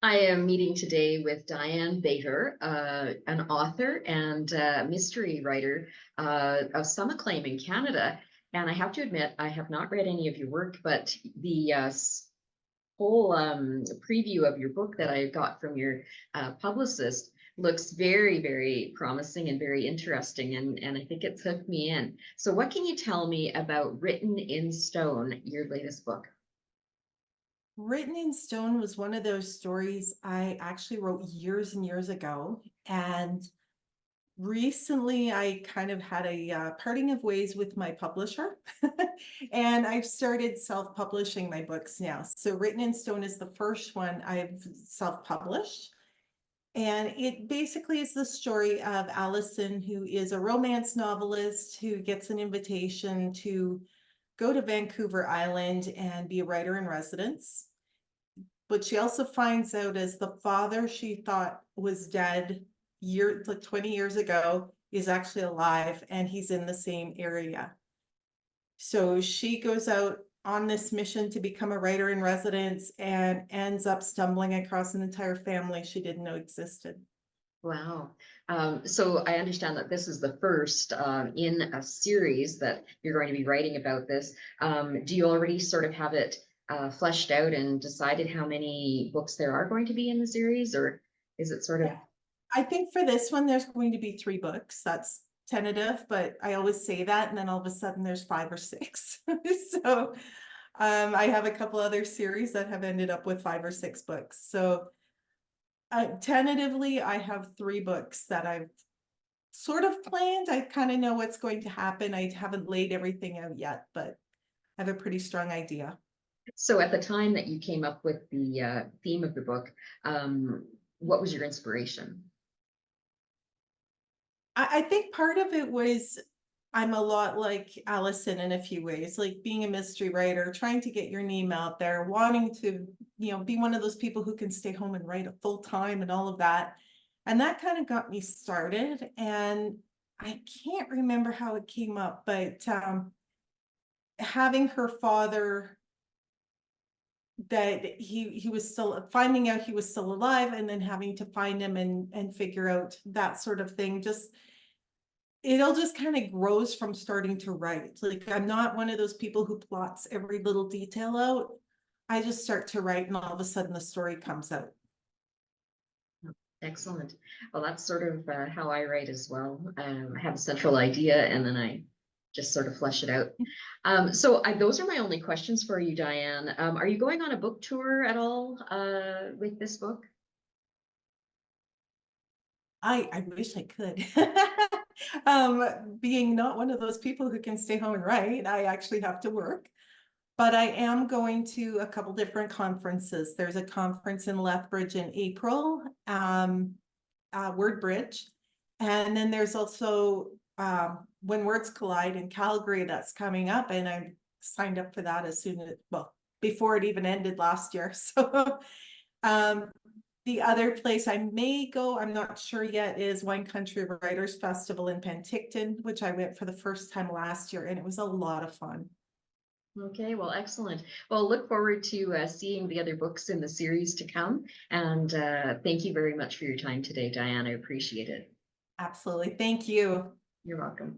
I am meeting today with Diane Bader, an author and mystery writer of some acclaim in Canada. And I have to admit, I have not read any of your work, but the whole preview of your book that I got from your publicist looks very, very promising and very interesting. And I think it's hooked me in. So, what can you tell me about Written in Stone, your latest book? Written in Stone was one of those stories I actually wrote years and years ago. And recently I kind of had a parting of ways with my publisher. And I've started self-publishing my books now. So Written in Stone is the first one I've self-published. And it basically is the story of Allison, who is a romance novelist who gets an invitation to go to Vancouver Island and be a writer in residence. But she also finds out as the father she thought was dead like 20 years ago is actually alive and he's in the same area. So she goes out on this mission to become a writer in residence and ends up stumbling across an entire family she didn't know existed. Wow. So I understand that this is the first in a series that you're going to be writing about this. Do you already sort of have it fleshed out and decided how many books there are going to be in the series, or is it sort of? Yeah. I think for this one, there's going to be 3 books. That's tentative, but I always say that, and then all of a sudden there's 5 or 6. So I have a couple other series that have ended up with 5 or 6 books. So tentatively, I have 3 books that I've sort of planned. I kind of know what's going to happen. I haven't laid everything out yet, but I have a pretty strong idea. So at the time that you came up with the theme of the book, what was your inspiration? I think part of it was I'm a lot like Allison in a few ways, like being a mystery writer, trying to get your name out there, wanting to, be one of those people who can stay home and write a full time and all of that. And that kind of got me started. And I can't remember how it came up, but having her father that he was still finding out he was still alive and then having to find him and figure out that sort of thing, just it all just kind of grows from starting to write. Like I'm not one of those people who plots every little detail out. I just start to write and all of a sudden the story comes out. Excellent. Well, that's sort of how I write as well. I have a central idea and then I just sort of flesh it out. Those are my only questions for you, Diane. Are you going on a book tour at all with this book? I wish I could. Being not one of those people who can stay home and write, I actually have to work. But I am going to a couple different conferences. There's a conference in Lethbridge in April, WordBridge. And then there's also When Words Collide in Calgary that's coming up. And I'm signed up for that as soon as, well, before it even ended last year. So the other place I may go, I'm not sure yet, is Wine Country Writers Festival in Penticton, which I went for the first time last year, and it was a lot of fun. Okay, well, excellent. Well, look forward to seeing the other books in the series to come. And thank you very much for your time today, Diane. I appreciate it. Absolutely. Thank you. You're welcome.